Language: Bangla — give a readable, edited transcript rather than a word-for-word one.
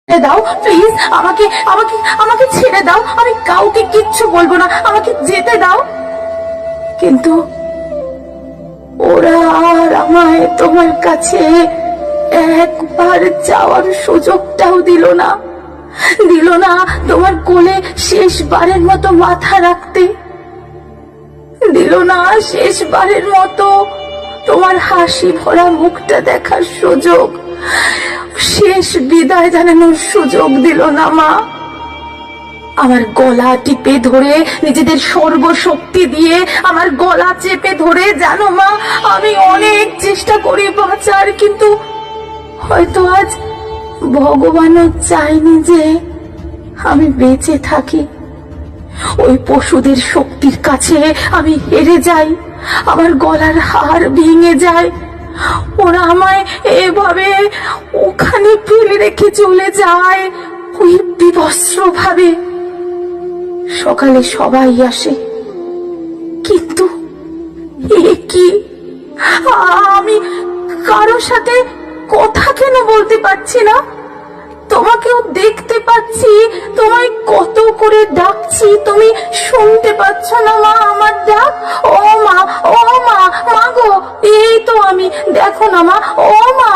দাও প্লিজ, আমাকে আমাকে আমাকে ছেড়ে দাও, আমি কাউকে কিচ্ছু বলবো না, আমাকে যেতে দাও। কিন্তু ওরা আর আমায় তোমার কাছে একবার যাওয়ার সুযোগটাও দিল না, দিল না তোমার কোলে শেষবারের মতো মাথা রাখতে, দিল না শেষবারের মতো তোমার হাসি ভরা মুখটা দেখার সুযোগ, শেষ বিদায় জানানোর সুযোগ দিল না মা। আমার গলা টিপে ধরে, নিজেদের সর্বশক্তি দিয়ে আমার গলা চেপে ধরে, জানো মা, আমি অনেক চেষ্টা করি বাঁচার, কিন্তু হয়তো আজ ভগবানও চায়নি যে আমি বেঁচে থাকি। ওই পশুদের শক্তির কাছে আমি হেরে যাই, আমার গলার হাড় ভেঙে যায়, ওরা আমায় এভাবে ওখানে ফেলে রেখে চলে যায়, ওই বিবস্ত্র ভাবে। সকালে সবাই আসে, কিন্তু এ কি, আমি কারো সাথে কথা কেন বলতে পারছি না? তোমাকেও দেখতে পাচ্ছি, তোমায় কত করে ডাকছি, তুমি শুনতে পাচ্ছ না মা আমার ডাক? ও মা, ও মা, মা গো, এই তো আমি, দেখো না মা, ও মা।